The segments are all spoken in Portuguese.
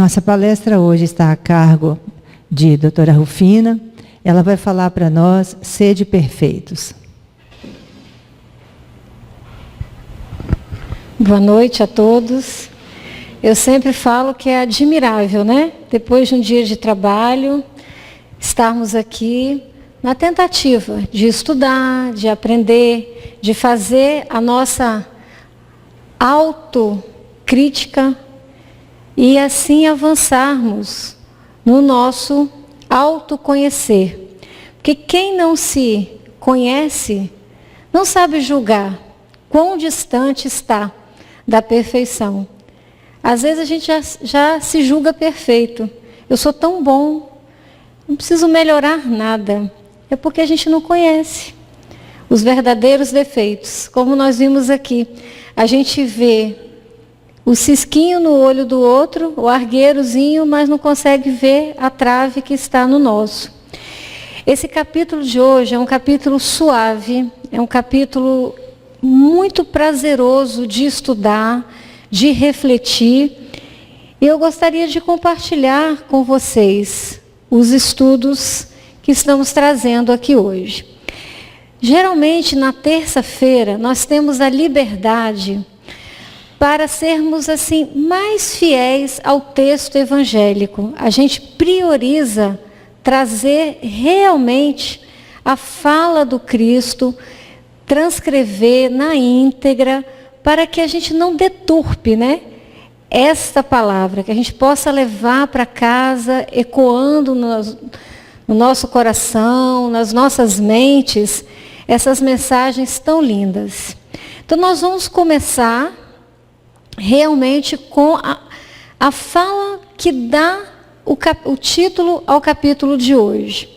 Nossa palestra hoje está a cargo de doutora Rufina. Ela vai falar para nós, sede perfeitos. Boa noite a todos. Eu sempre falo que é admirável, né? Depois de um dia de trabalho, estarmos aqui na tentativa de estudar, de aprender, de fazer a nossa autocrítica e assim avançarmos no nosso autoconhecer. Porque quem não se conhece não sabe julgar quão distante está da perfeição. Às vezes a gente já se julga perfeito. Eu sou tão bom, não preciso melhorar nada. É porque a gente não conhece os verdadeiros defeitos. Como nós vimos aqui, a gente vê o cisquinho no olho do outro, o argueirozinho, mas não consegue ver a trave que está no nosso. Esse capítulo de hoje é um capítulo suave, é um capítulo muito prazeroso de estudar, de refletir. E eu gostaria de compartilhar com vocês os estudos que estamos trazendo aqui hoje. Geralmente, na terça-feira, nós temos a liberdade para sermos assim mais fiéis ao texto evangélico. A gente prioriza trazer realmente a fala do Cristo, transcrever na íntegra, para que a gente não deturpe, né, esta palavra, que a gente possa levar para casa, ecoando no nosso coração, nas nossas mentes, essas mensagens tão lindas. Então nós vamos começar realmente com a fala que dá o título ao capítulo de hoje.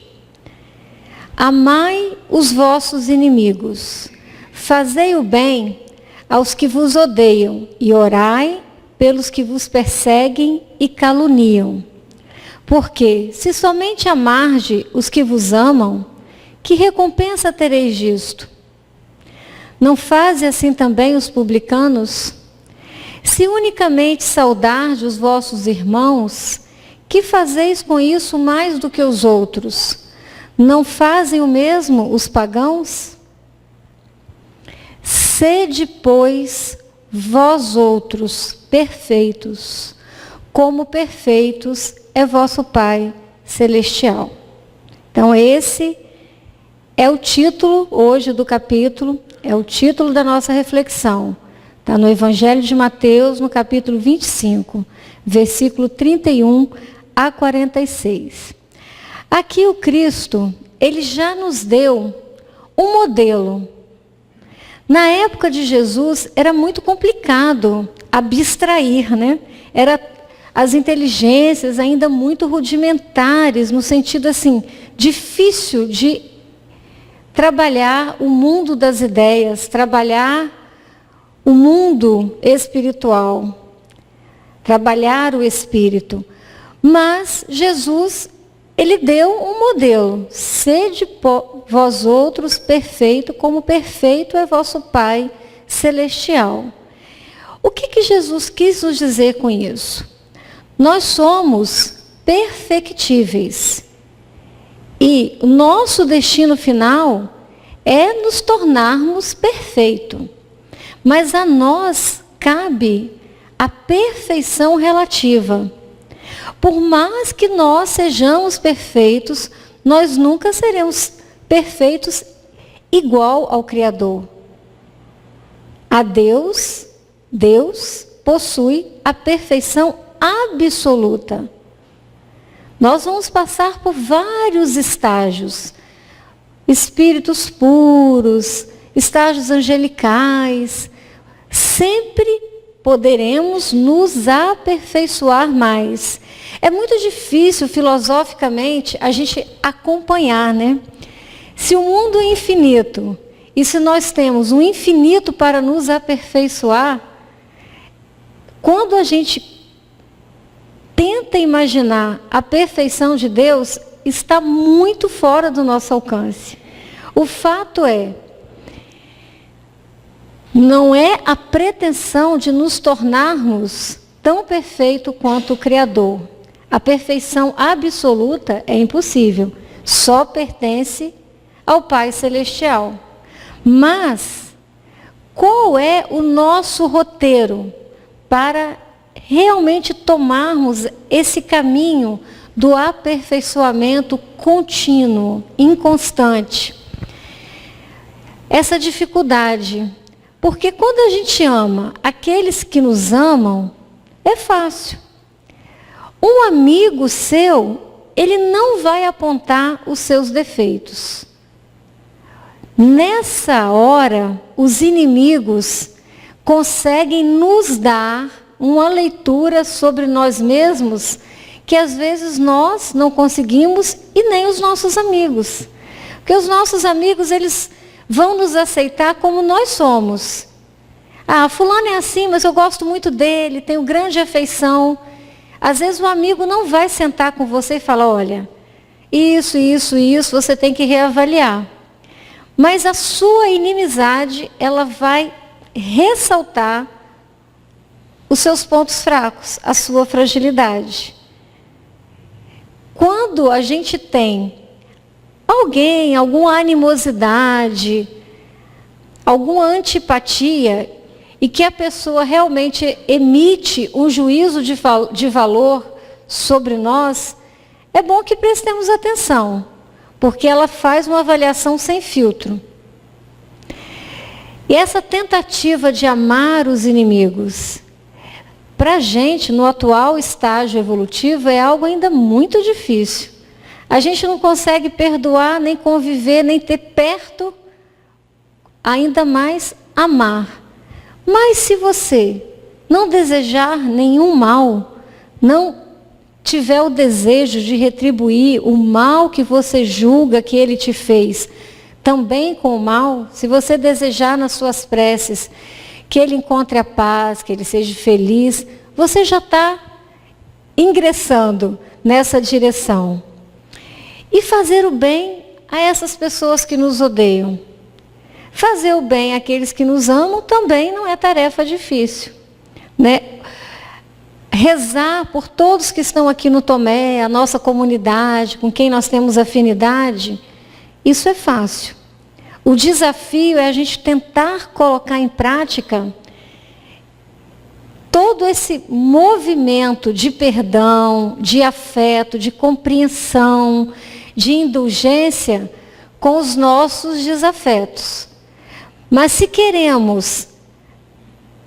Amai os vossos inimigos, fazei o bem aos que vos odeiam e orai pelos que vos perseguem e caluniam. Porque se somente amarde os que vos amam, que recompensa tereis disto? Não fazem assim também os publicanos? Se unicamente saudardes os vossos irmãos, que fazeis com isso mais do que os outros? Não fazem o mesmo os pagãos? Sede, pois, vós outros perfeitos, como perfeitos é vosso Pai Celestial. Então esse é o título hoje do capítulo, é o título da nossa reflexão. Está no Evangelho de Mateus, no capítulo 25, versículo 31 a 46. Aqui o Cristo, ele já nos deu um modelo. Na época de Jesus, era muito complicado abstrair, né? As inteligências ainda muito rudimentares, no sentido assim, difícil de trabalhar o mundo das ideias, trabalhar o mundo espiritual, trabalhar o espírito. Mas Jesus, ele deu um modelo. Sede vós outros perfeito, como perfeito é vosso Pai Celestial. O que Jesus quis nos dizer com isso? Nós somos perfectíveis. E o nosso destino final é nos tornarmos perfeitos. Mas a nós cabe a perfeição relativa. Por mais que nós sejamos perfeitos, nós nunca seremos perfeitos igual ao Criador. A Deus possui a perfeição absoluta. Nós vamos passar por vários estágios. Espíritos puros, estágios angelicais. Sempre poderemos nos aperfeiçoar mais. É muito difícil, filosoficamente, a gente acompanhar, né? Se o mundo é infinito, e se nós temos um infinito para nos aperfeiçoar, quando a gente tenta imaginar a perfeição de Deus, está muito fora do nosso alcance. O fato é, não é a pretensão de nos tornarmos tão perfeito quanto o Criador. A perfeição absoluta é impossível, só pertence ao Pai Celestial. Mas, qual é o nosso roteiro para realmente tomarmos esse caminho do aperfeiçoamento contínuo, inconstante? Essa dificuldade, porque quando a gente ama aqueles que nos amam, é fácil. Um amigo seu, ele não vai apontar os seus defeitos. Nessa hora, os inimigos conseguem nos dar uma leitura sobre nós mesmos que às vezes nós não conseguimos e nem os nossos amigos. Porque os nossos amigos, eles vão nos aceitar como nós somos. Ah, fulano é assim, mas eu gosto muito dele, tenho grande afeição. Às vezes o amigo não vai sentar com você e falar, olha, isso, você tem que reavaliar. Mas a sua inimizade, ela vai ressaltar os seus pontos fracos, a sua fragilidade. Quando a gente tem alguém, alguma animosidade, alguma antipatia, e que a pessoa realmente emite um juízo de valor sobre nós, é bom que prestemos atenção, porque ela faz uma avaliação sem filtro. E essa tentativa de amar os inimigos, para a gente, no atual estágio evolutivo, é algo ainda muito difícil. A gente não consegue perdoar, nem conviver, nem ter perto, ainda mais amar. Mas se você não desejar nenhum mal, não tiver o desejo de retribuir o mal que você julga que ele te fez, também com o mal, se você desejar nas suas preces que ele encontre a paz, que ele seja feliz, você já está ingressando nessa direção. E fazer o bem a essas pessoas que nos odeiam. Fazer o bem àqueles que nos amam também não é tarefa difícil, né? Rezar por todos que estão aqui no Tomé, a nossa comunidade, com quem nós temos afinidade, isso é fácil. O desafio é a gente tentar colocar em prática todo esse movimento de perdão, de afeto, de compreensão, de indulgência com os nossos desafetos. Mas se queremos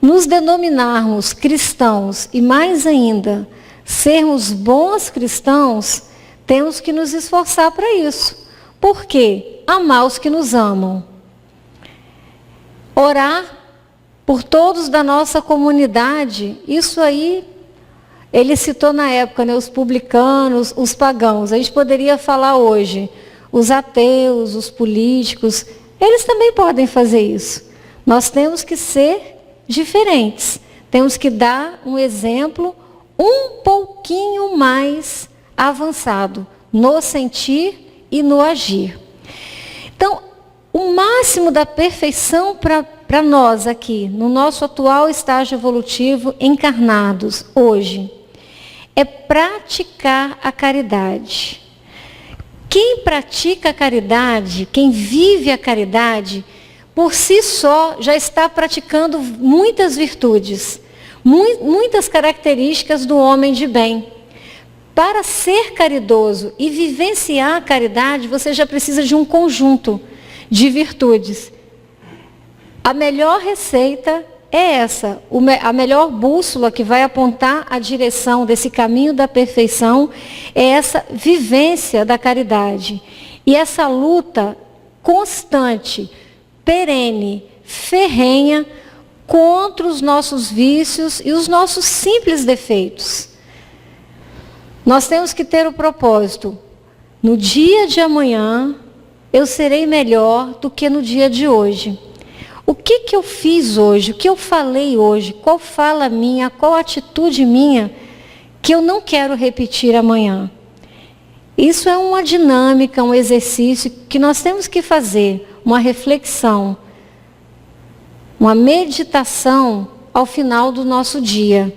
nos denominarmos cristãos e mais ainda, sermos bons cristãos, temos que nos esforçar para isso. Por quê? Amar os que nos amam. Orar por todos da nossa comunidade, isso aí, ele citou na época, né, os publicanos, os pagãos. A gente poderia falar hoje, os ateus, os políticos, eles também podem fazer isso. Nós temos que ser diferentes. Temos que dar um exemplo um pouquinho mais avançado no sentir e no agir. Então, o máximo da perfeição para nós aqui, no nosso atual estágio evolutivo, encarnados hoje, é praticar a caridade. Quem pratica a caridade, quem vive a caridade, por si só já está praticando muitas virtudes, muitas características do homem de bem. Para ser caridoso e vivenciar a caridade, você já precisa de um conjunto de virtudes. A melhor receita é essa, a melhor bússola que vai apontar a direção desse caminho da perfeição é essa vivência da caridade. E essa luta constante, perene, ferrenha, contra os nossos vícios e os nossos simples defeitos. Nós temos que ter o propósito, no dia de amanhã, eu serei melhor do que no dia de hoje. O que eu fiz hoje, o que eu falei hoje, qual fala minha, qual atitude minha, que eu não quero repetir amanhã. Isso é uma dinâmica, um exercício que nós temos que fazer, uma reflexão, uma meditação ao final do nosso dia.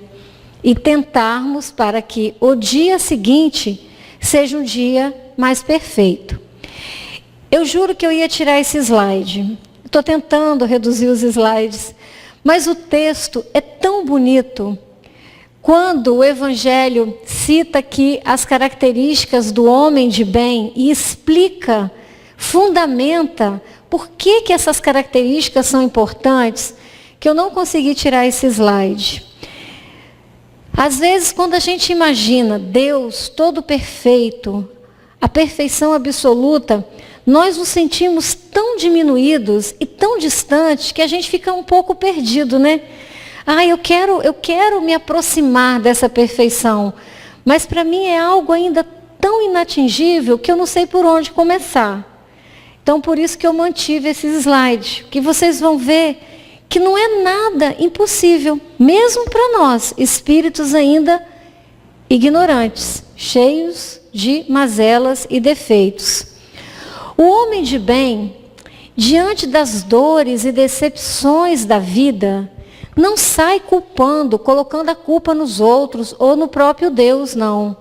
e tentarmos para que o dia seguinte seja um dia mais perfeito. Eu juro que eu ia tirar esse slide. Estou tentando reduzir os slides, mas o texto é tão bonito. Quando o Evangelho cita aqui as características do homem de bem e explica, fundamenta por que essas características são importantes, que eu não consegui tirar esse slide. Às vezes, quando a gente imagina Deus todo perfeito, a perfeição absoluta, nós nos sentimos tão diminuídos e tão distantes que a gente fica um pouco perdido, né? Eu quero me aproximar dessa perfeição, mas para mim é algo ainda tão inatingível que eu não sei por onde começar. Então, por isso que eu mantive esse slide, que vocês vão ver que não é nada impossível, mesmo para nós, espíritos ainda ignorantes, cheios de mazelas e defeitos. O homem de bem, diante das dores e decepções da vida, não sai culpando, colocando a culpa nos outros ou no próprio Deus, não.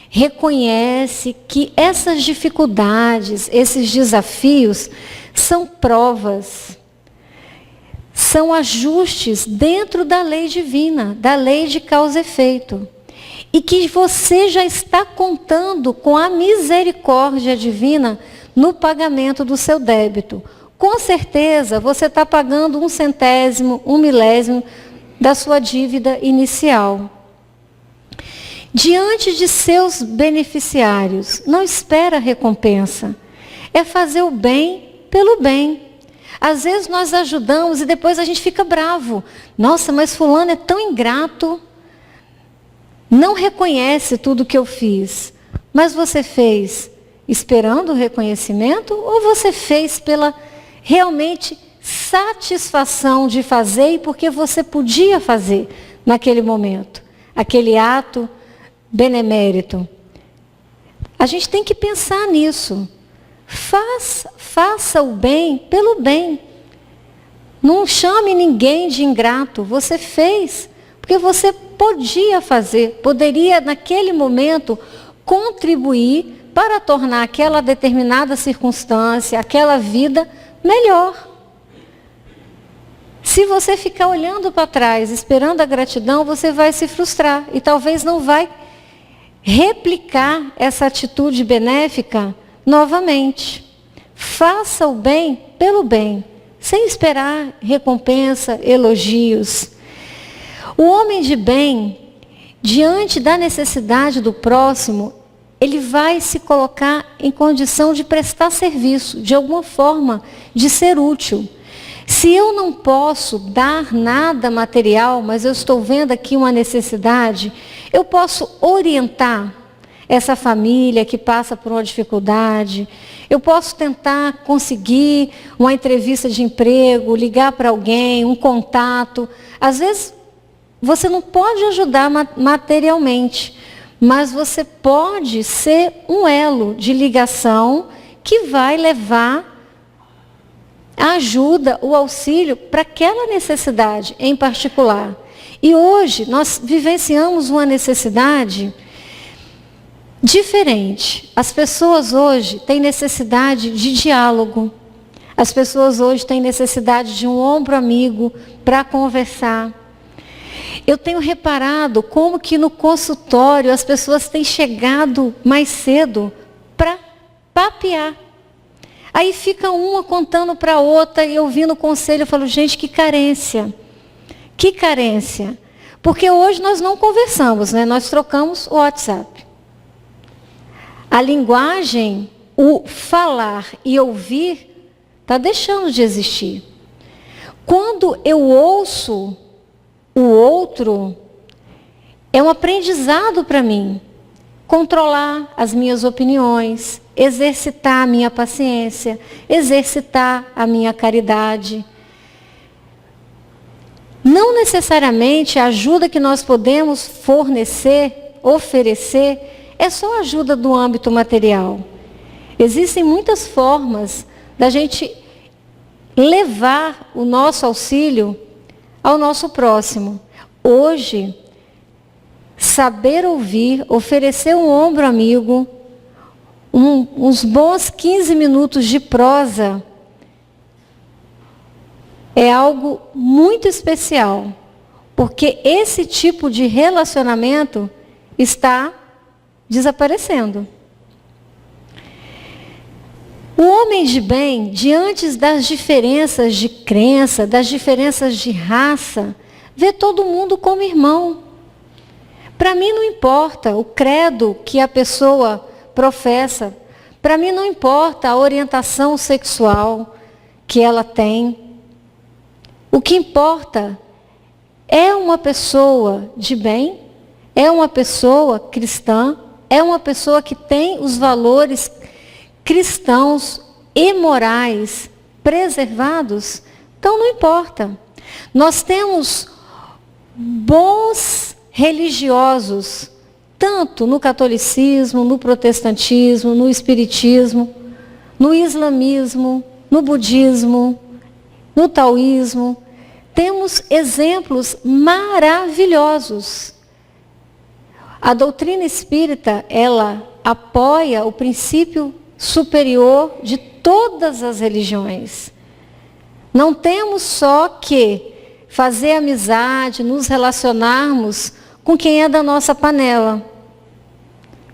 Reconhece que essas dificuldades, esses desafios, são provas, são ajustes dentro da lei divina, da lei de causa e efeito. E que você já está contando com a misericórdia divina no pagamento do seu débito. Com certeza, você está pagando 1/100, 1/1000 da sua dívida inicial. Diante de seus beneficiários, não espera recompensa. É fazer o bem pelo bem. Às vezes nós ajudamos e depois a gente fica bravo. Nossa, mas fulano é tão ingrato. Não reconhece tudo que eu fiz. Mas você fez esperando o reconhecimento ou você fez pela realmente satisfação de fazer e porque você podia fazer naquele momento, aquele ato benemérito? A gente tem que pensar nisso. Faça o bem pelo bem. Não chame ninguém de ingrato. Você fez porque você podia fazer, poderia naquele momento contribuir para tornar aquela determinada circunstância, aquela vida melhor. Se você ficar olhando para trás, esperando a gratidão, você vai se frustrar e talvez não vai replicar essa atitude benéfica novamente. Faça o bem pelo bem, sem esperar recompensa, elogios. O homem de bem, diante da necessidade do próximo, ele vai se colocar em condição de prestar serviço, de alguma forma, de ser útil. Se eu não posso dar nada material, mas eu estou vendo aqui uma necessidade, eu posso orientar essa família que passa por uma dificuldade, eu posso tentar conseguir uma entrevista de emprego, ligar para alguém, um contato. Às vezes, você não pode ajudar materialmente, mas você pode ser um elo de ligação que vai levar a ajuda, o auxílio para aquela necessidade em particular. E hoje nós vivenciamos uma necessidade diferente. As pessoas hoje têm necessidade de diálogo. As pessoas hoje têm necessidade de um ombro amigo para conversar. Eu tenho reparado como que no consultório as pessoas têm chegado mais cedo para papear. Aí fica uma contando para a outra e ouvindo o conselho, eu falo, gente, que carência. Que carência. Porque hoje nós não conversamos, né? Nós trocamos o WhatsApp. A linguagem, o falar e ouvir, está deixando de existir. Quando eu ouço o outro, é um aprendizado para mim. Controlar as minhas opiniões, exercitar a minha paciência, exercitar a minha caridade. Não necessariamente a ajuda que nós podemos fornecer, oferecer, é só ajuda do âmbito material. Existem muitas formas da gente levar o nosso auxílio ao nosso próximo. Hoje, saber ouvir, oferecer um ombro amigo, uns bons 15 minutos de prosa, é algo muito especial, porque esse tipo de relacionamento está desaparecendo. O homem de bem, diante das diferenças de crença, das diferenças de raça, vê todo mundo como irmão. Para mim não importa o credo que a pessoa professa, para mim não importa a orientação sexual que ela tem. O que importa é uma pessoa de bem, é uma pessoa cristã, é uma pessoa que tem os valores cristãos e morais preservados. Então não importa. Nós temos bons religiosos, tanto no catolicismo, no protestantismo, no espiritismo, no islamismo, no budismo, no taoísmo. Temos exemplos maravilhosos. A doutrina espírita, ela apoia o princípio superior de todas as religiões. Não temos só que fazer amizade, nos relacionarmos com quem é da nossa panela.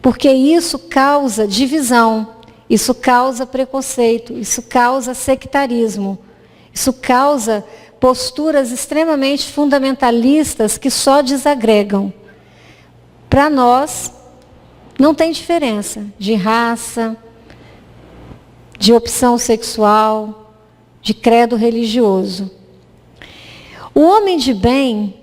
Porque isso causa divisão, isso causa preconceito, isso causa sectarismo, isso causa posturas extremamente fundamentalistas que só desagregam. Para nós, não tem diferença de raça, de opção sexual, de credo religioso. O homem de bem,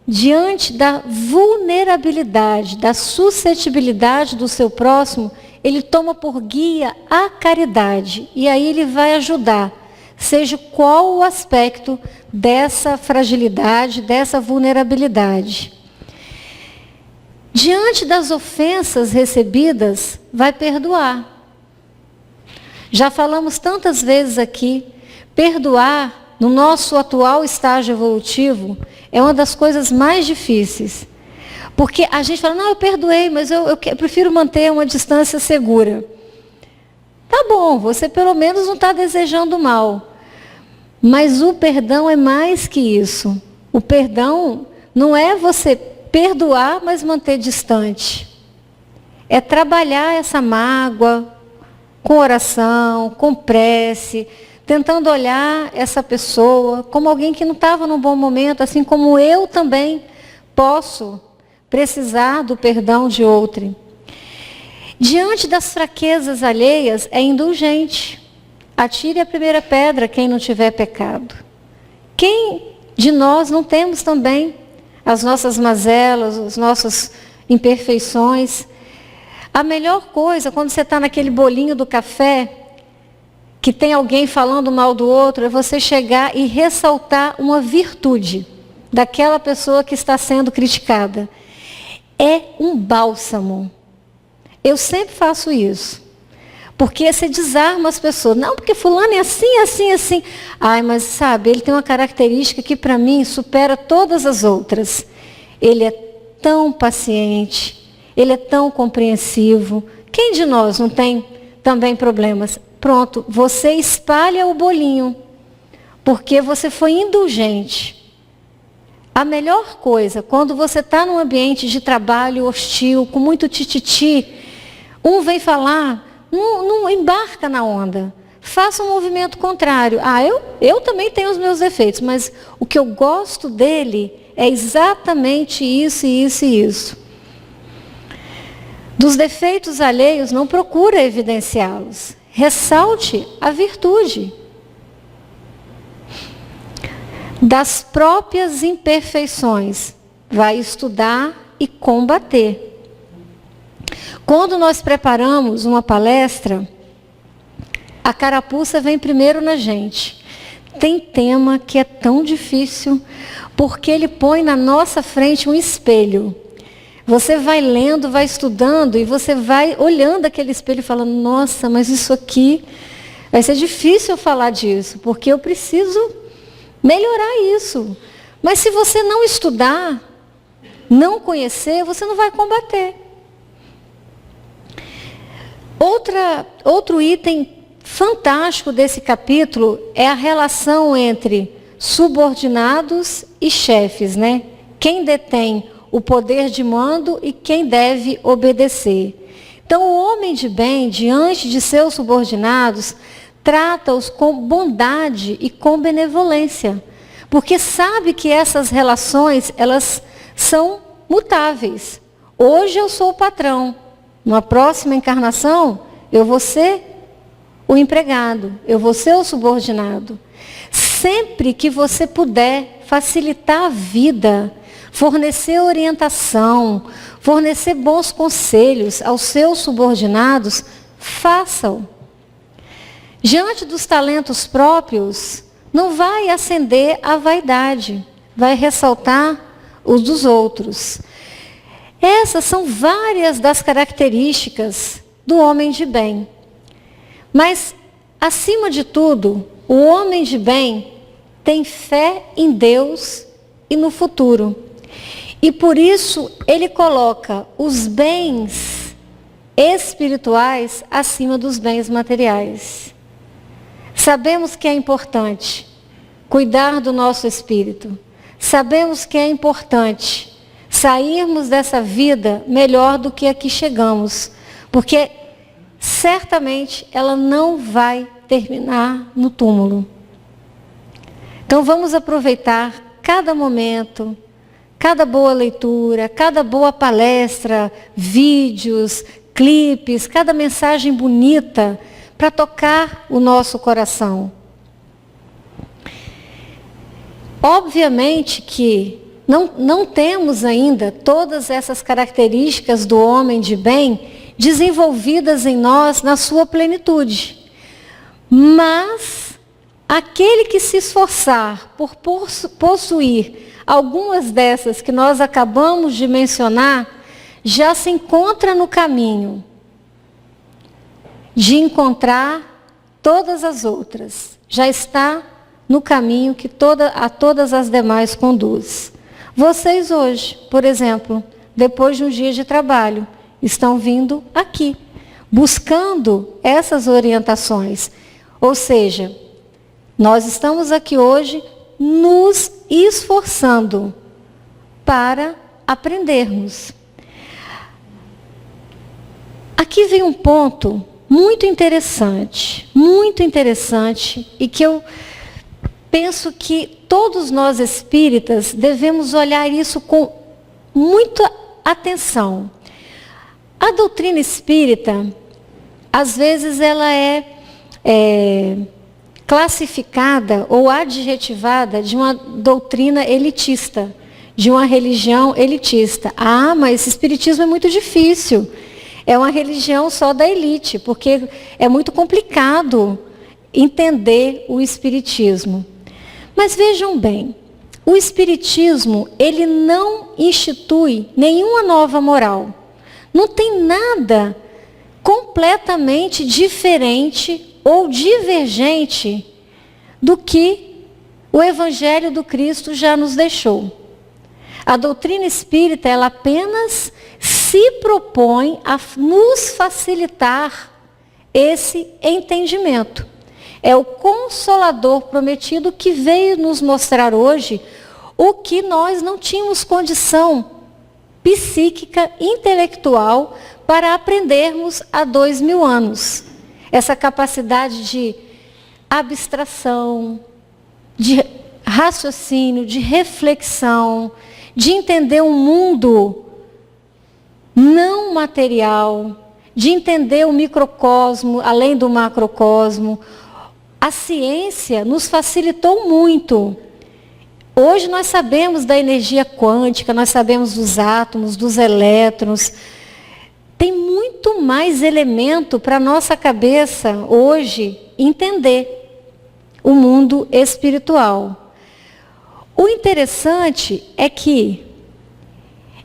diante da vulnerabilidade, da suscetibilidade do seu próximo, ele toma por guia a caridade. E aí ele vai ajudar, seja qual o aspecto dessa fragilidade, dessa vulnerabilidade. Diante das ofensas recebidas, vai perdoar. Já falamos tantas vezes aqui, perdoar no nosso atual estágio evolutivo é uma das coisas mais difíceis. Porque a gente fala, não, eu perdoei, mas eu prefiro manter uma distância segura. Tá bom, você pelo menos não está desejando mal. Mas o perdão é mais que isso. O perdão não é você perdoar, mas manter distante. É trabalhar essa mágoa com oração, com prece, tentando olhar essa pessoa como alguém que não estava num bom momento, assim como eu também posso precisar do perdão de outrem. Diante das fraquezas alheias, é indulgente. Atire a primeira pedra quem não tiver pecado. Quem de nós não temos também as nossas mazelas, as nossas imperfeições? A melhor coisa, quando você está naquele bolinho do café, que tem alguém falando mal do outro, é você chegar e ressaltar uma virtude daquela pessoa que está sendo criticada. É um bálsamo. Eu sempre faço isso. Porque você desarma as pessoas. Não, porque fulano é assim, assim, assim. Ai, mas sabe, ele tem uma característica que para mim supera todas as outras. Ele é tão paciente, ele é tão compreensivo. Quem de nós não tem também problemas? Pronto, você espalha o bolinho, porque você foi indulgente. A melhor coisa, quando você está num ambiente de trabalho hostil, com muito tititi, um vem falar, não embarca na onda. Faça um movimento contrário. Ah, eu também tenho os meus defeitos, mas o que eu gosto dele é exatamente isso, isso e isso. Dos defeitos alheios, não procura evidenciá-los. Ressalte a virtude. Das próprias imperfeições, vai estudar e combater. Quando nós preparamos uma palestra, a carapuça vem primeiro na gente. Tem tema que é tão difícil, porque ele põe na nossa frente um espelho. Você vai lendo, vai estudando e você vai olhando aquele espelho e falando, nossa, mas isso aqui vai ser difícil eu falar disso, porque eu preciso melhorar isso. Mas se você não estudar, não conhecer, você não vai combater. Outro item fantástico desse capítulo é a relação entre subordinados e chefes, né? Quem detém o poder de mando e quem deve obedecer. Então, o homem de bem, diante de seus subordinados, trata-os com bondade e com benevolência, porque sabe que essas relações, elas são mutáveis. Hoje eu sou o patrão, numa próxima encarnação, eu vou ser o empregado, eu vou ser o subordinado. Sempre que você puder facilitar a vida, fornecer orientação, fornecer bons conselhos aos seus subordinados, faça-o. Diante dos talentos próprios, não vai acender a vaidade, vai ressaltar os dos outros. Essas são várias das características do homem de bem. Mas, acima de tudo, o homem de bem tem fé em Deus e no futuro. E por isso ele coloca os bens espirituais acima dos bens materiais. Sabemos que é importante cuidar do nosso espírito. Sabemos que é importante sairmos dessa vida melhor do que a que chegamos. Porque certamente ela não vai terminar no túmulo. Então vamos aproveitar cada momento, cada boa leitura, cada boa palestra, vídeos, clipes, cada mensagem bonita para tocar o nosso coração. Obviamente que não temos ainda todas essas características do homem de bem desenvolvidas em nós na sua plenitude. Mas aquele que se esforçar por possuir algumas dessas que nós acabamos de mencionar, já se encontra no caminho de encontrar todas as outras. Já está no caminho que a todas as demais conduz. Vocês hoje, por exemplo, depois de um dia de trabalho, estão vindo aqui, buscando essas orientações. Ou seja, nós estamos aqui hoje nos esforçando para aprendermos. Aqui vem um ponto muito interessante e que eu penso que todos nós espíritas devemos olhar isso com muita atenção. A doutrina espírita, às vezes, ela é classificada ou adjetivada de uma doutrina elitista, de uma religião elitista. Ah, mas esse espiritismo é muito difícil. É uma religião só da elite, porque é muito complicado entender o espiritismo. Mas vejam bem, o espiritismo, ele não institui nenhuma nova moral. Não tem nada completamente diferente ou divergente do que o Evangelho do Cristo já nos deixou. A doutrina espírita, ela apenas se propõe a nos facilitar esse entendimento. É o Consolador prometido que veio nos mostrar hoje o que nós não tínhamos condição psíquica, intelectual, para aprendermos há 2000 anos. Essa capacidade de abstração, de raciocínio, de reflexão, de entender um mundo não material, de entender o microcosmo, além do macrocosmo. A ciência nos facilitou muito. Hoje nós sabemos da energia quântica, nós sabemos dos átomos, dos elétrons. Tem muito mais elemento para a nossa cabeça hoje entender o mundo espiritual. O interessante é que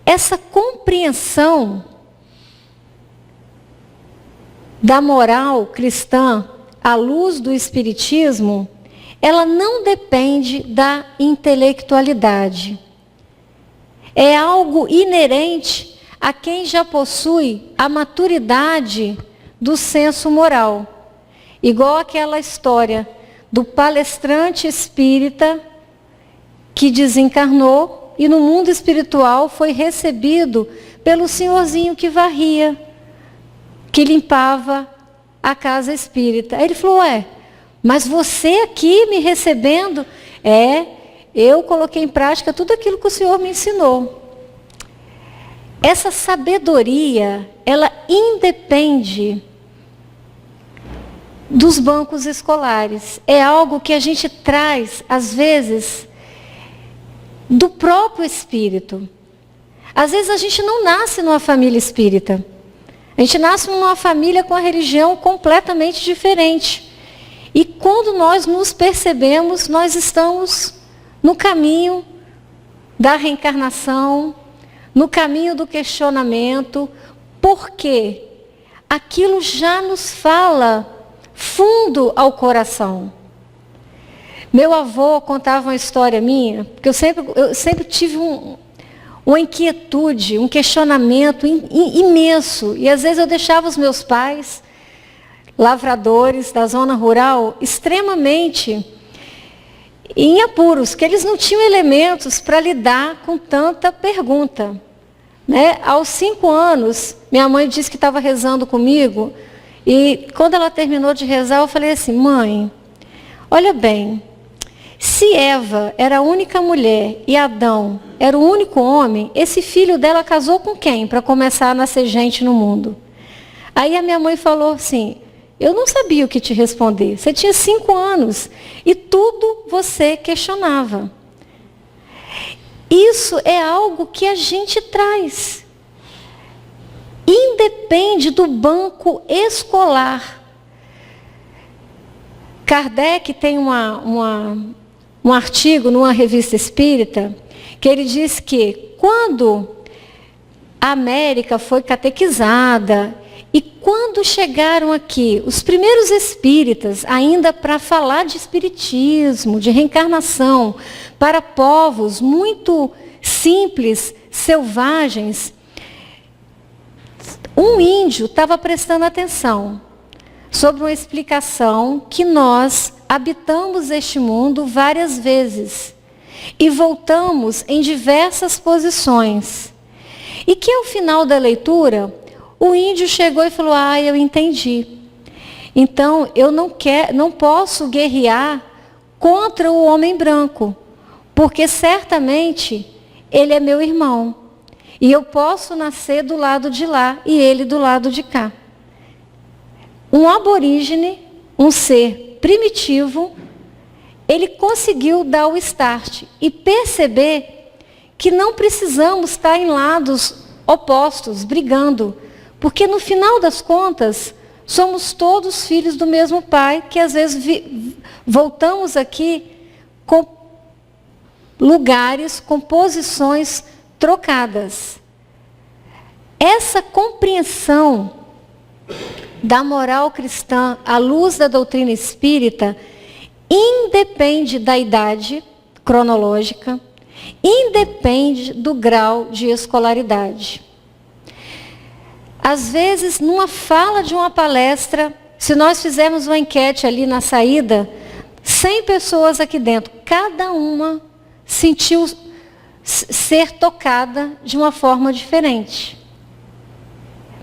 essa compreensão da moral cristã à luz do espiritismo, ela não depende da intelectualidade. é algo inerente a quem já possui a maturidade do senso moral. Igual aquela história do palestrante espírita que desencarnou e no mundo espiritual foi recebido pelo senhorzinho que varria, que limpava a casa espírita. Aí ele falou, mas você aqui me recebendo? Eu coloquei em prática tudo aquilo que o senhor me ensinou. Essa sabedoria, ela independe dos bancos escolares. É algo que a gente traz, às vezes, do próprio espírito. Às vezes a gente não nasce numa família espírita. A gente nasce numa família com a religião completamente diferente. E quando nós nos percebemos, nós estamos no caminho da reencarnação, no caminho do questionamento, porque aquilo já nos fala fundo ao coração. Meu avô contava uma história minha, porque eu sempre tive uma inquietude, um questionamento imenso. E às vezes eu deixava os meus pais, lavradores da zona rural, extremamente em apuros, que eles não tinham elementos para lidar com tanta pergunta. Aos 5 anos, minha mãe disse que estava rezando comigo, e quando ela terminou de rezar, eu falei assim, mãe, olha bem, se Eva era a única mulher e Adão era o único homem, esse filho dela casou com quem para começar a nascer gente no mundo? Aí a minha mãe falou assim, eu não sabia o que te responder, você tinha 5 anos e tudo você questionava. Isso é algo que a gente traz. Independe do banco escolar. Kardec tem um artigo numa revista espírita que ele diz que quando a América foi catequizada e quando chegaram aqui os primeiros espíritas, ainda para falar de espiritismo, de reencarnação, para povos muito simples, selvagens, um índio estava prestando atenção sobre uma explicação que nós habitamos este mundo várias vezes e voltamos em diversas posições. E que ao final da leitura, o índio chegou e falou, eu entendi. Então, eu não posso guerrear contra o homem branco, porque certamente ele é meu irmão. E eu posso nascer do lado de lá e ele do lado de cá. Um aborígene, um ser primitivo, ele conseguiu dar o start e perceber que não precisamos estar em lados opostos, brigando. Porque no final das contas, somos todos filhos do mesmo pai, que às vezes voltamos aqui com lugares, com posições trocadas. Essa compreensão da moral cristã à luz da doutrina espírita independe da idade cronológica, independe do grau de escolaridade. Às vezes, numa fala de uma palestra, se nós fizermos uma enquete ali na saída, 100 pessoas aqui dentro, cada uma sentiu ser tocada de uma forma diferente.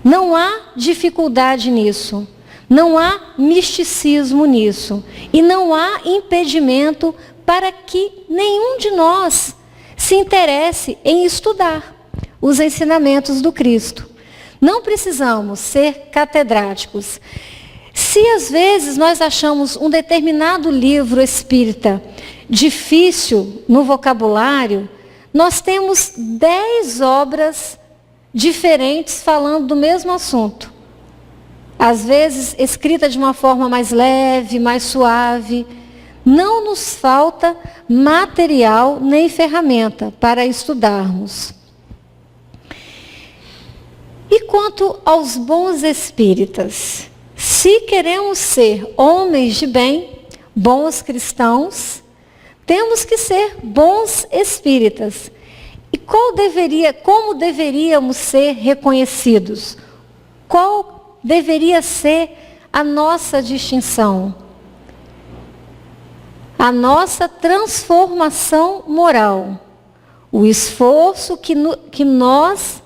Não há dificuldade nisso, não há misticismo nisso, e não há impedimento para que nenhum de nós se interesse em estudar os ensinamentos do Cristo. Não precisamos ser catedráticos. Se às vezes nós achamos um determinado livro espírita difícil no vocabulário, nós temos 10 obras diferentes falando do mesmo assunto. Às vezes escrita de uma forma mais leve, mais suave. Não nos falta material nem ferramenta para estudarmos. E quanto aos bons espíritas, se queremos ser homens de bem, bons cristãos, temos que ser bons espíritas. E como deveríamos ser reconhecidos? Qual deveria ser a nossa distinção? A nossa transformação moral. O esforço que nós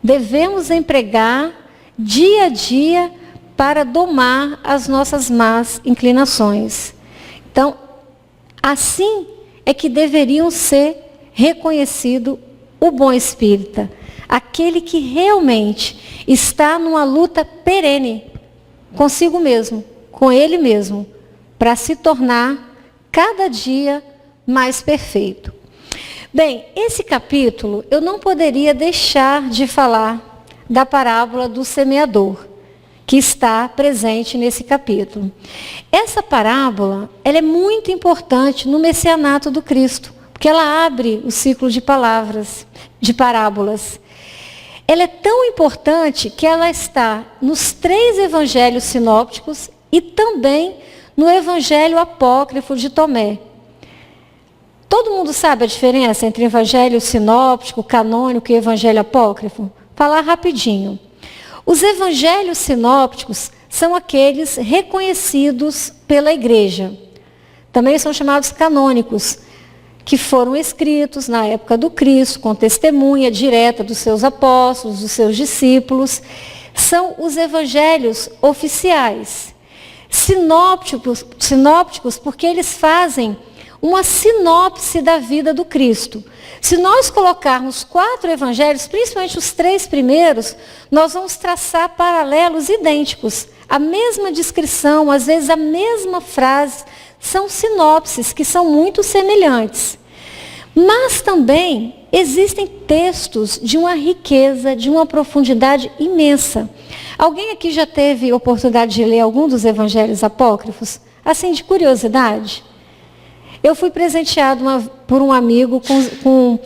devemos empregar dia a dia para domar as nossas más inclinações. Então, assim é que deveriam ser reconhecido o bom espírita, aquele que realmente está numa luta perene consigo mesmo, com ele mesmo, para se tornar cada dia mais perfeito. Bem, esse capítulo eu não poderia deixar de falar da parábola do semeador, que está presente nesse capítulo. Essa parábola, ela é muito importante no messianato do Cristo, porque ela abre o ciclo de parábolas. Ela é tão importante que ela está nos 3 evangelhos sinópticos e também no evangelho apócrifo de Tomé. Todo mundo sabe a diferença entre evangelho sinóptico, canônico e evangelho apócrifo? Falar rapidinho. Os evangelhos sinópticos são aqueles reconhecidos pela igreja. Também são chamados canônicos, que foram escritos na época do Cristo, com testemunha direta dos seus apóstolos, dos seus discípulos. São os evangelhos oficiais. Sinópticos porque eles fazem uma sinopse da vida do Cristo. Se nós colocarmos 4 evangelhos, principalmente os 3 primeiros, nós vamos traçar paralelos idênticos. A mesma descrição, às vezes a mesma frase, são sinopses que são muito semelhantes. Mas também existem textos de uma riqueza, de uma profundidade imensa. Alguém aqui já teve oportunidade de ler algum dos evangelhos apócrifos? Assim, de curiosidade? Eu fui presenteado por um amigo com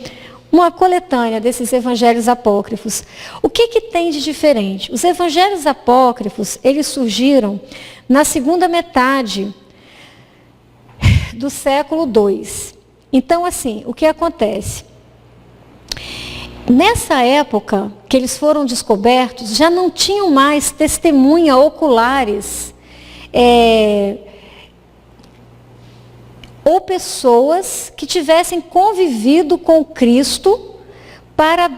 uma coletânea desses evangelhos apócrifos. O que tem de diferente? Os evangelhos apócrifos, eles surgiram na segunda metade do século II. Então, assim, o que acontece? Nessa época que eles foram descobertos, já não tinham mais testemunha oculares, ou pessoas que tivessem convivido com Cristo para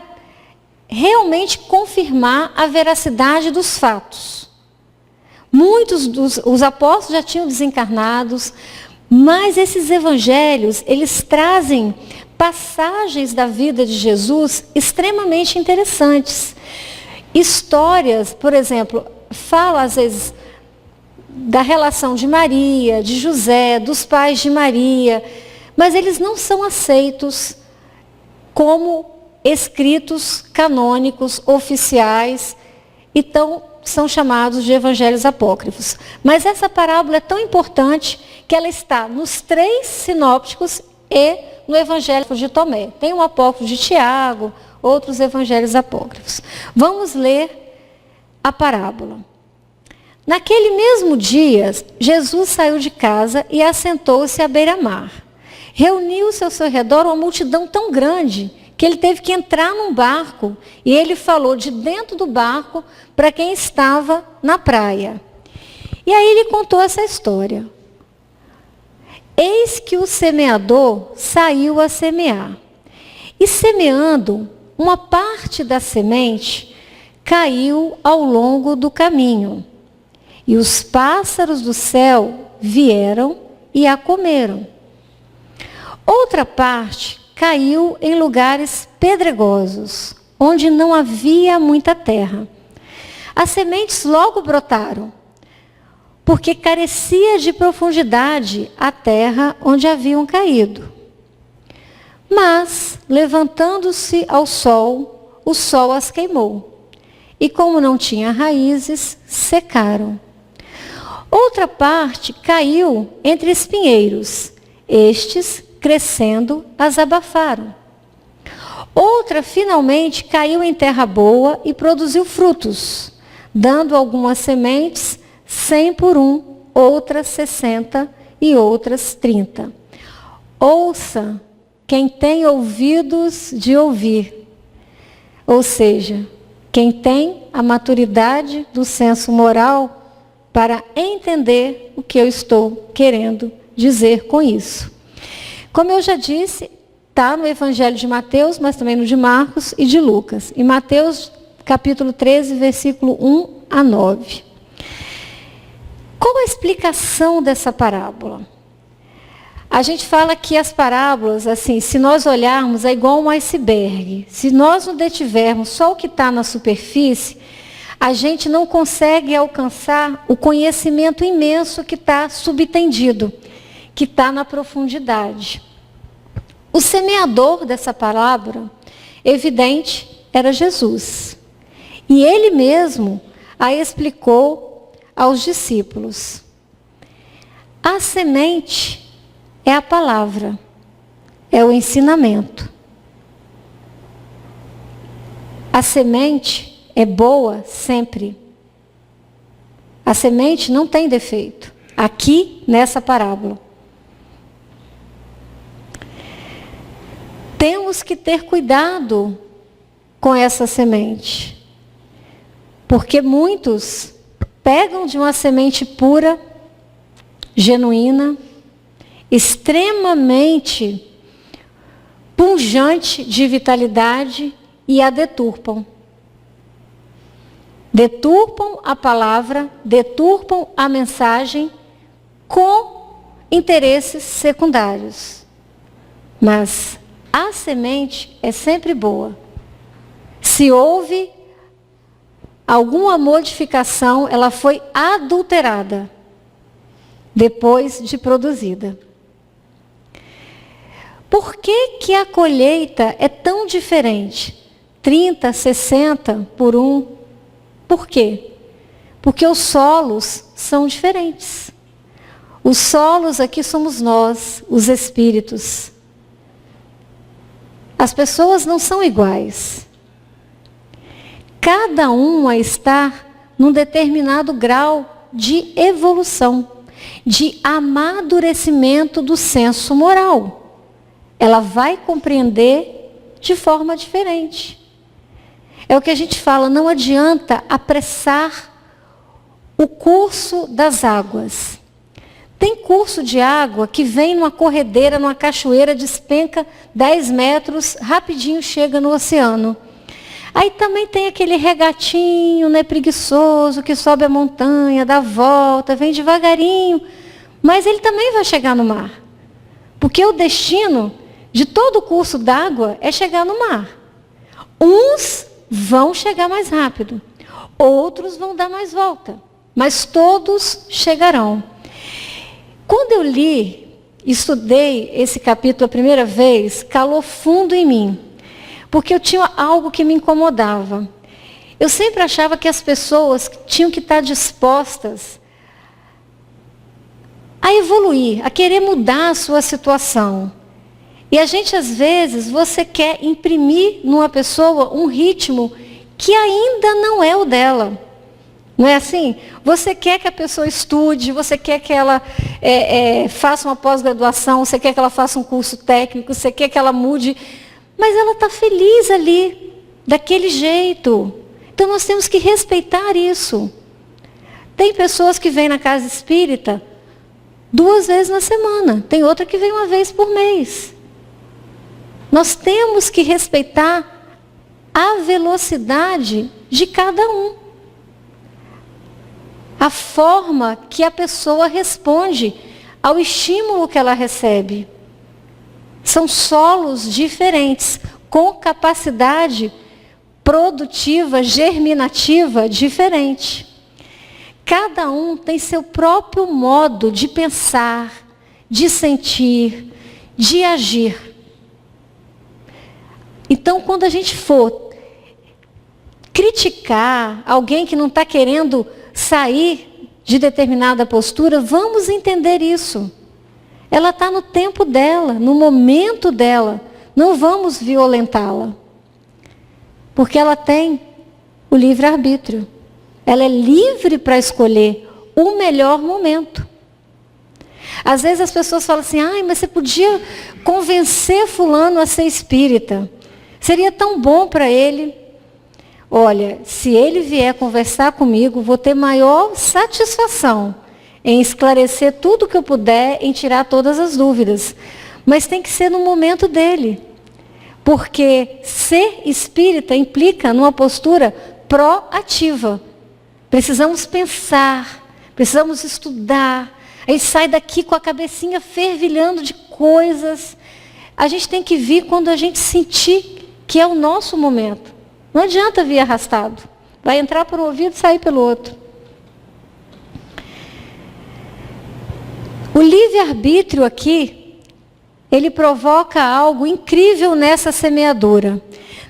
realmente confirmar a veracidade dos fatos. Muitos dos apóstolos já tinham desencarnados, mas esses evangelhos, eles trazem passagens da vida de Jesus extremamente interessantes. Histórias, por exemplo, fala às vezes da relação de Maria, de José, dos pais de Maria, mas eles não são aceitos como escritos canônicos, oficiais, então são chamados de evangelhos apócrifos. Mas essa parábola é tão importante que ela está nos 3 sinópticos e no evangelho de Tomé. Tem um apócrifo de Tiago, outros evangelhos apócrifos. Vamos ler a parábola. Naquele mesmo dia, Jesus saiu de casa e assentou-se à beira-mar. Reuniu-se ao seu redor uma multidão tão grande que ele teve que entrar num barco e ele falou de dentro do barco para quem estava na praia. E aí ele contou essa história. Eis que o semeador saiu a semear. E semeando, uma parte da semente caiu ao longo do caminho. E os pássaros do céu vieram e a comeram. Outra parte caiu em lugares pedregosos, onde não havia muita terra. As sementes logo brotaram, porque carecia de profundidade a terra onde haviam caído. Mas, levantando-se ao sol, o sol as queimou. E como não tinha raízes, secaram. Outra parte caiu entre espinheiros. Estes, crescendo, as abafaram. Outra, finalmente, caiu em terra boa e produziu frutos, dando algumas sementes 100 por 1, outras 60 e outras 30. Ouça quem tem ouvidos de ouvir. Ou seja, quem tem a maturidade do senso moral para entender o que eu estou querendo dizer com isso. Como eu já disse, está no Evangelho de Mateus, mas também no de Marcos e de Lucas. Em Mateus, capítulo 13, versículo 1 a 9. Qual a explicação dessa parábola? A gente fala que as parábolas, assim, se nós olharmos, é igual um iceberg. Se nós não detivermos só o que está na superfície, a gente não consegue alcançar o conhecimento imenso que está subtendido, que está na profundidade. O semeador dessa parábola, evidente, era Jesus. E ele mesmo a explicou aos discípulos. A semente é a palavra, é o ensinamento. A semente é boa sempre. A semente não tem defeito. Aqui, nessa parábola. Temos que ter cuidado com essa semente. Porque muitos pegam de uma semente pura, genuína, extremamente pungente de vitalidade e a deturpam. Deturpam a palavra, deturpam a mensagem com interesses secundários. Mas a semente é sempre boa. Se houve alguma modificação, ela foi adulterada depois de produzida. Por que a colheita é tão diferente? 30, 60 por 1. Por quê? Porque os solos são diferentes. Os solos aqui somos nós, os espíritos. As pessoas não são iguais. Cada uma está num determinado grau de evolução, de amadurecimento do senso moral. Ela vai compreender de forma diferente. É o que a gente fala, não adianta apressar o curso das águas. Tem curso de água que vem numa corredeira, numa cachoeira, despenca 10 metros, rapidinho chega no oceano. Aí também tem aquele regatinho, né, preguiçoso, que sobe a montanha, dá a volta, vem devagarinho, mas ele também vai chegar no mar. Porque o destino de todo o curso d'água é chegar no mar. Uns vão chegar mais rápido, outros vão dar mais volta, mas todos chegarão. Quando eu estudei esse capítulo a primeira vez, calou fundo em mim, porque eu tinha algo que me incomodava. Eu sempre achava que as pessoas tinham que estar dispostas a evoluir, a querer mudar a sua situação. E a gente, às vezes, você quer imprimir numa pessoa um ritmo que ainda não é o dela. Não é assim? Você quer que a pessoa estude, você quer que ela faça uma pós-graduação, você quer que ela faça um curso técnico, você quer que ela mude, mas ela está feliz ali, daquele jeito. Então nós temos que respeitar isso. Tem pessoas que vêm na casa espírita 2 vezes na semana, tem outra que vem 1 vez por mês. Nós temos que respeitar a velocidade de cada um. A forma que a pessoa responde ao estímulo que ela recebe. São solos diferentes, com capacidade produtiva, germinativa diferente. Cada um tem seu próprio modo de pensar, de sentir, de agir. Então, quando a gente for criticar alguém que não está querendo sair de determinada postura, vamos entender isso. Ela está no tempo dela, no momento dela. Não vamos violentá-la. Porque ela tem o livre-arbítrio. Ela é livre para escolher o melhor momento. Às vezes as pessoas falam assim, ai, mas você podia convencer fulano a ser espírita. Seria tão bom para ele. Olha, se ele vier conversar comigo, vou ter maior satisfação em esclarecer tudo que eu puder, em tirar todas as dúvidas. Mas tem que ser no momento dele. Porque ser espírita implica numa postura proativa. Precisamos pensar, precisamos estudar. A gente sai daqui com a cabecinha fervilhando de coisas. A gente tem que vir quando a gente sentir que é o nosso momento. Não adianta vir arrastado. Vai entrar por um ouvido e sair pelo outro. O livre-arbítrio aqui, ele provoca algo incrível nessa semeadura.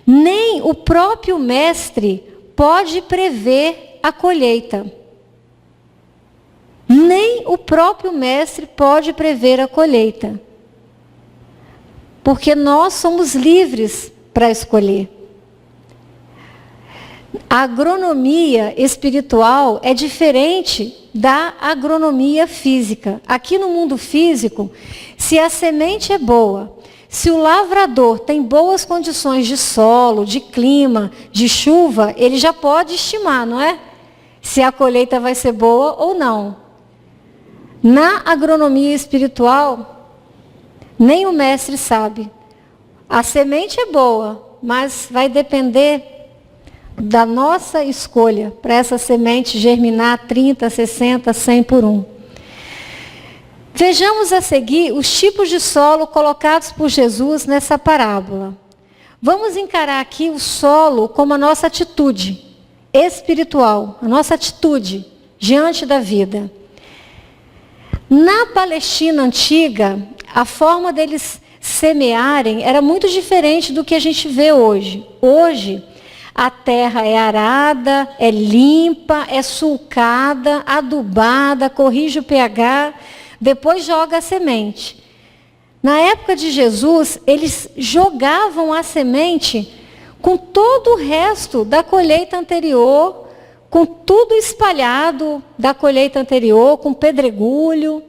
Nem o próprio mestre pode prever a colheita. Nem o próprio mestre pode prever a colheita. Porque nós somos livres para escolher. A agronomia espiritual é diferente da agronomia física. Aqui no mundo físico, se a semente é boa, se o lavrador tem boas condições de solo, de clima, de chuva, ele já pode estimar, não é? Se a colheita vai ser boa ou não. Na agronomia espiritual, nem o mestre sabe. A semente é boa, mas vai depender da nossa escolha para essa semente germinar 30, 60, 100 por 1. Vejamos a seguir os tipos de solo colocados por Jesus nessa parábola. Vamos encarar aqui o solo como a nossa atitude espiritual, a nossa atitude diante da vida. Na Palestina antiga, a forma deles semearem era muito diferente do que a gente vê hoje. Hoje, a terra é arada, é limpa, é sulcada, adubada, corrige o pH, depois joga a semente. Na época de Jesus, eles jogavam a semente com todo o resto da colheita anterior, com tudo espalhado da colheita anterior, com pedregulho,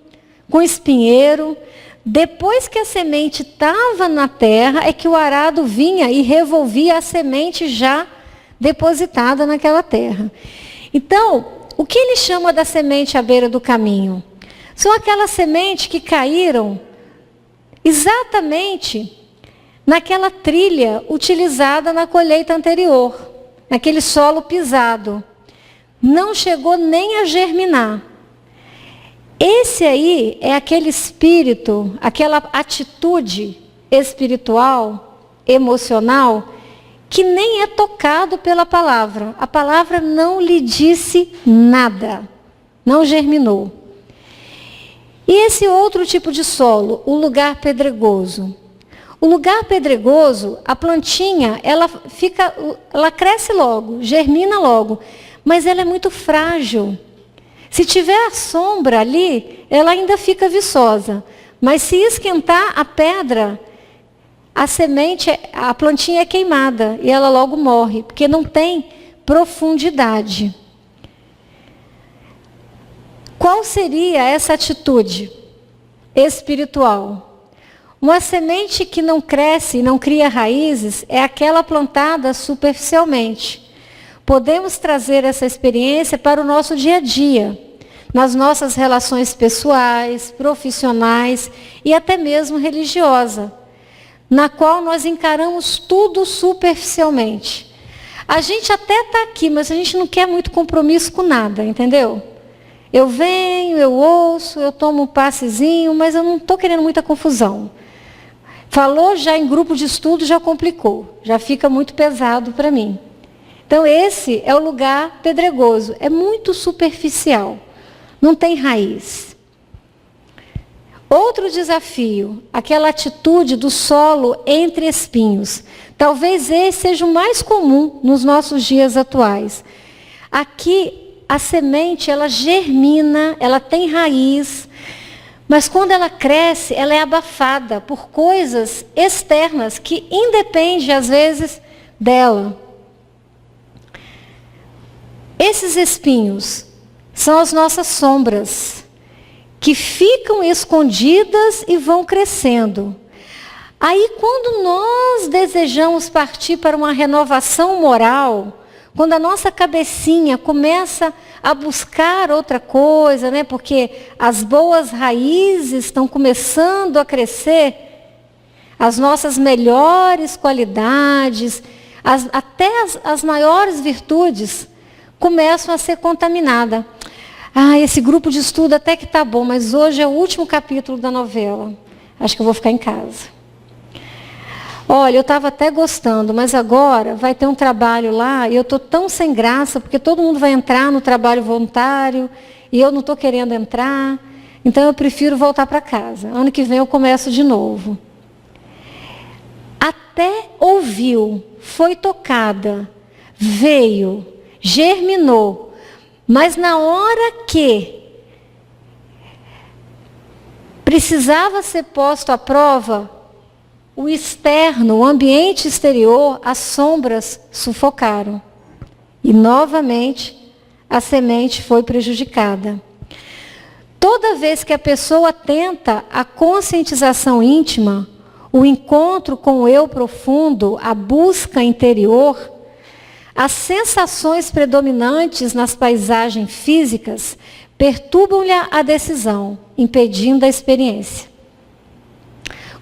com espinheiro. Depois que a semente estava na terra, é que o arado vinha e revolvia a semente já depositada naquela terra. Então, o que ele chama da semente à beira do caminho? São aquelas sementes que caíram exatamente naquela trilha utilizada na colheita anterior, naquele solo pisado. Não chegou nem a germinar. Esse aí é aquele espírito, aquela atitude espiritual, emocional, que nem é tocado pela palavra. A palavra não lhe disse nada, não germinou. E esse outro tipo de solo, o lugar pedregoso. O lugar pedregoso, a plantinha, ela cresce logo, germina logo, mas ela é muito frágil. Se tiver a sombra ali, ela ainda fica viçosa. Mas se esquentar a pedra, a semente, a plantinha é queimada e ela logo morre, porque não tem profundidade. Qual seria essa atitude espiritual? Uma semente que não cresce e não cria raízes é aquela plantada superficialmente. Podemos trazer essa experiência para o nosso dia a dia, nas nossas relações pessoais, profissionais e até mesmo religiosa, na qual nós encaramos tudo superficialmente. A gente até está aqui, mas a gente não quer muito compromisso com nada, entendeu? Eu venho, eu ouço, eu tomo um passezinho, mas eu não estou querendo muita confusão. Falou já em grupo de estudo, já complicou, já fica muito pesado para mim. Então esse é o lugar pedregoso, é muito superficial, não tem raiz. Outro desafio, aquela atitude do solo entre espinhos. Talvez esse seja o mais comum nos nossos dias atuais. Aqui a semente, ela germina, ela tem raiz, mas quando ela cresce, ela é abafada por coisas externas que independem, às vezes, dela. Esses espinhos são as nossas sombras. que ficam escondidas e vão crescendo. Aí, quando nós desejamos partir para uma renovação moral, quando a nossa cabecinha começa a buscar outra coisa, né? Porque as boas raízes estão começando a crescer, as nossas melhores qualidades, até as maiores virtudes começam a ser contaminadas. Esse grupo de estudo até que está bom, mas hoje é o último capítulo da novela. Acho que eu vou ficar em casa. Olha, eu estava até gostando, mas agora vai ter um trabalho lá e eu estou tão sem graça, porque todo mundo vai entrar no trabalho voluntário e eu não estou querendo entrar. Então eu prefiro voltar para casa. Ano que vem eu começo de novo. Até ouviu, foi tocada, veio, germinou, mas na hora que precisava ser posto à prova, o externo, o ambiente exterior, as sombras sufocaram. E novamente a semente foi prejudicada. Toda vez que a pessoa tenta a conscientização íntima, o encontro com o eu profundo, a busca interior, as sensações predominantes nas paisagens físicas perturbam-lhe a decisão, impedindo a experiência.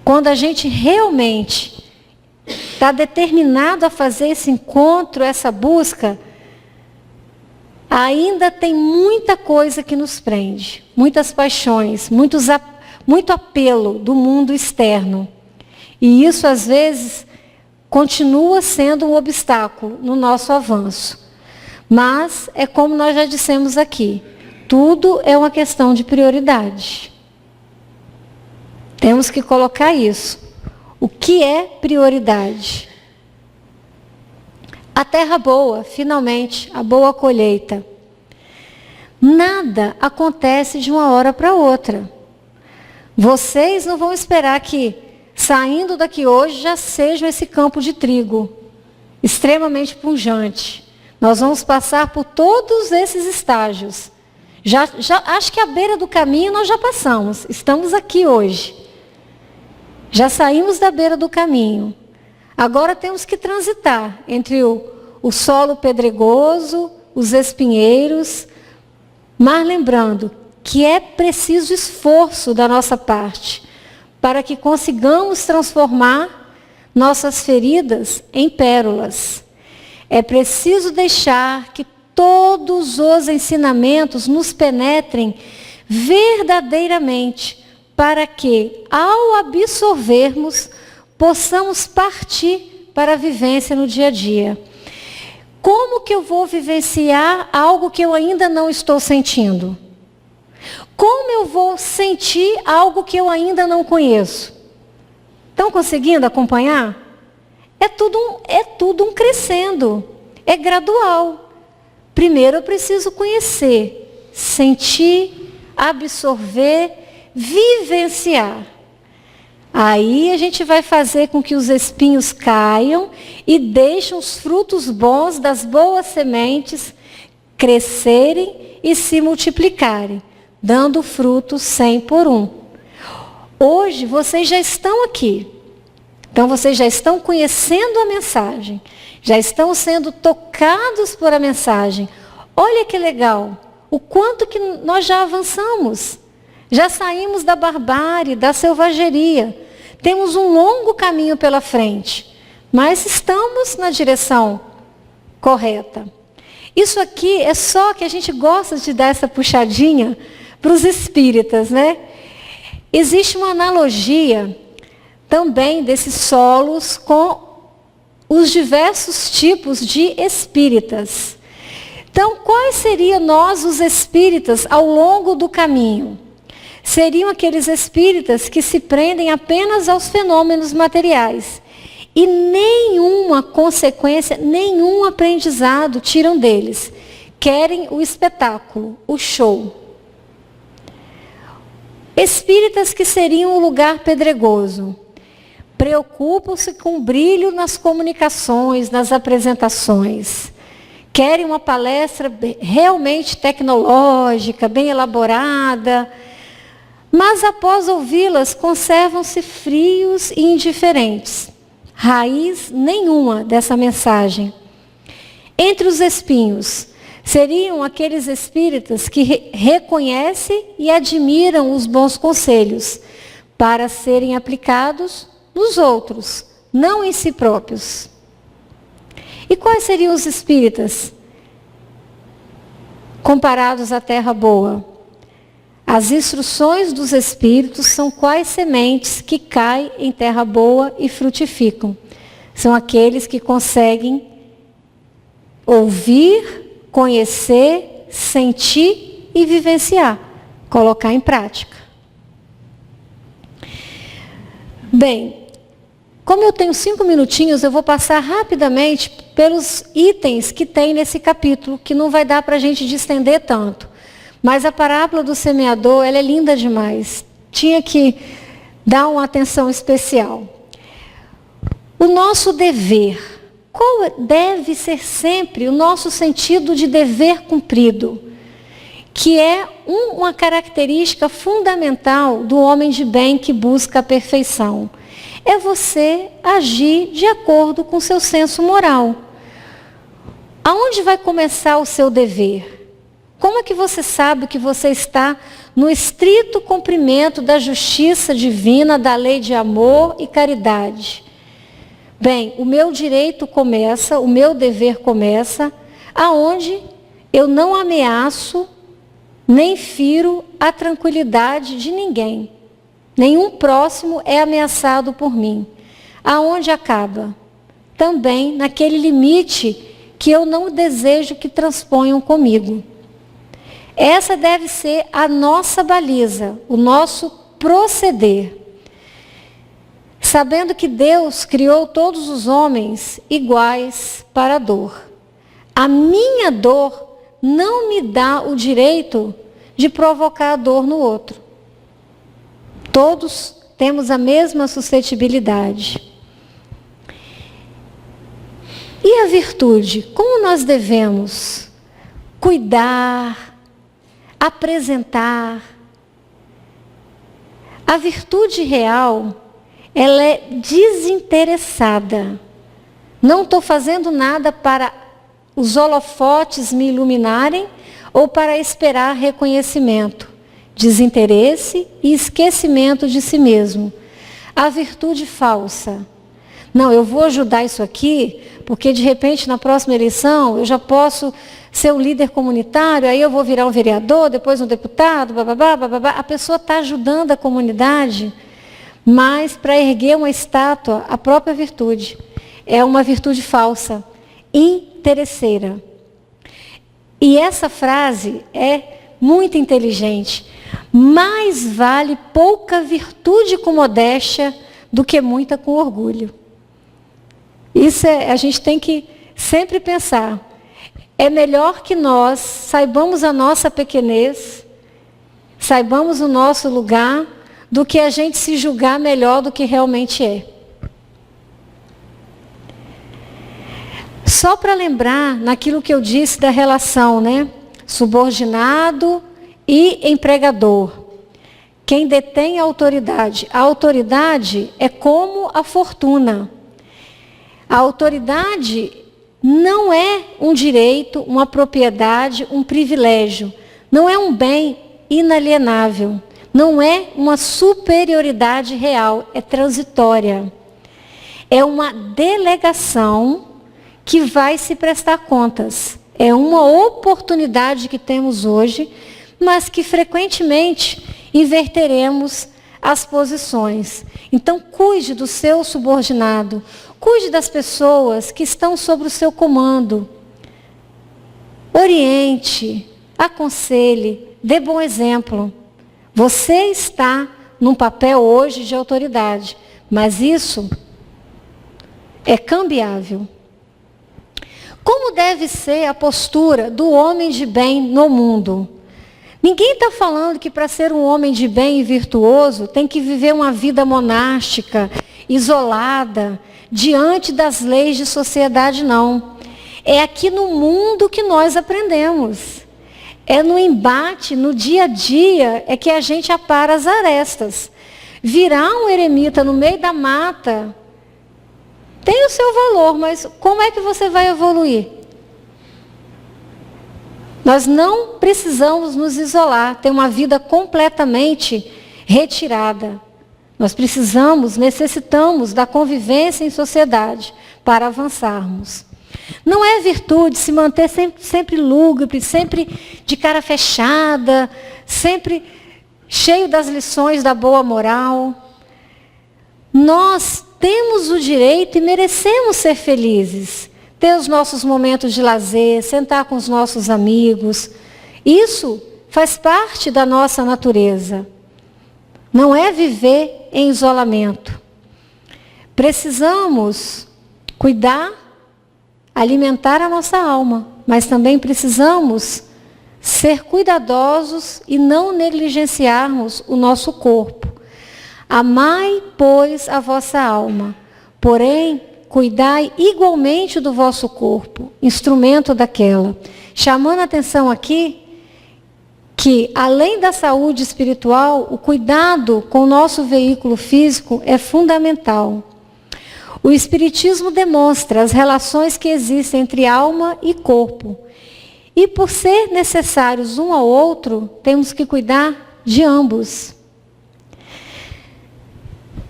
Quando a gente realmente está determinado a fazer esse encontro, essa busca, ainda tem muita coisa que nos prende, muitas paixões, muito apelo do mundo externo. E isso, às vezes, continua sendo um obstáculo no nosso avanço. Mas, é como nós já dissemos aqui, tudo é uma questão de prioridade. Temos que colocar isso. O que é prioridade? A terra boa, finalmente, a boa colheita. Nada acontece de uma hora para outra. Vocês não vão esperar que, saindo daqui hoje, já seja esse campo de trigo, extremamente pujante. Nós vamos passar por todos esses estágios. Acho que à beira do caminho nós já passamos. Estamos aqui hoje. Já saímos da beira do caminho. Agora temos que transitar entre o solo pedregoso, os espinheiros, mas lembrando que é preciso esforço da nossa parte para que consigamos transformar nossas feridas em pérolas. É preciso deixar que todos os ensinamentos nos penetrem verdadeiramente, para que, ao absorvermos, possamos partir para a vivência no dia a dia. Como que eu vou vivenciar algo que eu ainda não estou sentindo? Como eu vou sentir algo que eu ainda não conheço? Estão conseguindo acompanhar? É tudo um crescendo, é gradual. Primeiro eu preciso conhecer, sentir, absorver, vivenciar. Aí a gente vai fazer com que os espinhos caiam e deixem os frutos bons das boas sementes crescerem e se multiplicarem, dando frutos 100 por 1. Hoje vocês já estão aqui. Então vocês já estão conhecendo a mensagem, já estão sendo tocados por a mensagem. Olha que legal, o quanto que nós já avançamos. Já saímos da barbárie, da selvageria. Temos um longo caminho pela frente, mas estamos na direção correta. Isso aqui é só que a gente gosta de dar essa puxadinha para os espíritas, né? Existe uma analogia também desses solos com os diversos tipos de espíritas. Então, quais seriam nós, os espíritas, ao longo do caminho? Seriam aqueles espíritas que se prendem apenas aos fenômenos materiais e nenhuma consequência, nenhum aprendizado tiram deles. Querem o espetáculo, o show. Espíritas que seriam o lugar pedregoso. Preocupam-se com o brilho nas comunicações, nas apresentações. Querem uma palestra realmente tecnológica, bem elaborada, mas após ouvi-las, conservam-se frios e indiferentes. Raiz nenhuma dessa mensagem. Entre os espinhos, seriam aqueles espíritas que reconhecem e admiram os bons conselhos, para serem aplicados nos outros, não em si próprios. E quais seriam os espíritas comparados à terra boa? As instruções dos espíritos são quais sementes que caem em terra boa e frutificam. São aqueles que conseguem ouvir, conhecer, sentir e vivenciar, colocar em prática. Bem, como eu tenho 5 minutinhos, eu vou passar rapidamente pelos itens que tem nesse capítulo, que não vai dar para a gente distender tanto. Mas a parábola do semeador, ela é linda demais. Tinha que dar uma atenção especial. O nosso dever. Qual deve ser sempre o nosso sentido de dever cumprido? Que é uma característica fundamental do homem de bem que busca a perfeição. É você agir de acordo com o seu senso moral. Aonde vai começar o seu dever? Como é que você sabe que você está no estrito cumprimento da justiça divina, da lei de amor e caridade? Bem, o meu direito começa, o meu dever começa, aonde eu não ameaço, nem firo a tranquilidade de ninguém. Nenhum próximo é ameaçado por mim. Aonde acaba? Também naquele limite que eu não desejo que transponham comigo. Essa deve ser a nossa baliza, o nosso proceder. Sabendo que Deus criou todos os homens iguais para a dor. A minha dor não me dá o direito de provocar a dor no outro. Todos temos a mesma suscetibilidade. E a virtude? Como nós devemos cuidar, apresentar? A virtude real, ela é desinteressada. Não estou fazendo nada para os holofotes me iluminarem ou para esperar reconhecimento. Desinteresse e esquecimento de si mesmo. A virtude falsa. Não, eu vou ajudar isso aqui, porque de repente na próxima eleição eu já posso ser um líder comunitário, aí eu vou virar um vereador, depois um deputado, bababá, bababá. A pessoa está ajudando a comunidade, mas para erguer uma estátua, a própria virtude. É uma virtude falsa, interesseira. E essa frase é muito inteligente. Mais vale pouca virtude com modéstia do que muita com orgulho. Isso a gente tem que sempre pensar. É melhor que nós saibamos a nossa pequenez, saibamos o nosso lugar, do que a gente se julgar melhor do que realmente é. Só para lembrar naquilo que eu disse da relação, né? Subordinado e empregador. Quem detém a autoridade é como a fortuna. A autoridade não é um direito, uma propriedade, um privilégio. Não é um bem inalienável. Não é uma superioridade real, é transitória. É uma delegação que vai se prestar contas. É uma oportunidade que temos hoje, mas que frequentemente inverteremos as posições. Então, cuide do seu subordinado, cuide das pessoas que estão sob o seu comando. Oriente, aconselhe, dê bom exemplo. Você está num papel hoje de autoridade, mas isso é cambiável. Como deve ser a postura do homem de bem no mundo? Ninguém está falando que para ser um homem de bem e virtuoso tem que viver uma vida monástica, isolada, diante das leis de sociedade, não. É aqui no mundo que nós aprendemos. É no embate, no dia a dia, é que a gente apara as arestas. Virar um eremita no meio da mata tem o seu valor, mas como é que você vai evoluir? Nós não precisamos nos isolar, ter uma vida completamente retirada. Nós necessitamos da convivência em sociedade para avançarmos. Não é virtude se manter sempre lúgubre, sempre de cara fechada, sempre cheio das lições da boa moral. Nós temos o direito e merecemos ser felizes, ter os nossos momentos de lazer, sentar com os nossos amigos. Isso faz parte da nossa natureza. Não é viver em isolamento. Precisamos cuidar, alimentar a nossa alma, mas também precisamos ser cuidadosos e não negligenciarmos o nosso corpo. Amai, pois, a vossa alma, porém, cuidai igualmente do vosso corpo, instrumento daquela. Chamando a atenção aqui que, além da saúde espiritual, o cuidado com o nosso veículo físico é fundamental. O Espiritismo demonstra as relações que existem entre alma e corpo. E por ser necessários um ao outro, temos que cuidar de ambos.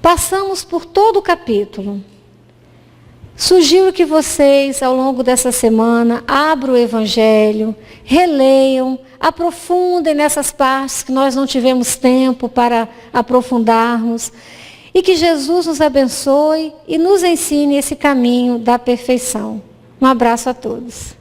Passamos por todo o capítulo. Sugiro que vocês, ao longo dessa semana, abram o Evangelho, releiam, aprofundem nessas partes que nós não tivemos tempo para aprofundarmos, e que Jesus nos abençoe e nos ensine esse caminho da perfeição. Um abraço a todos.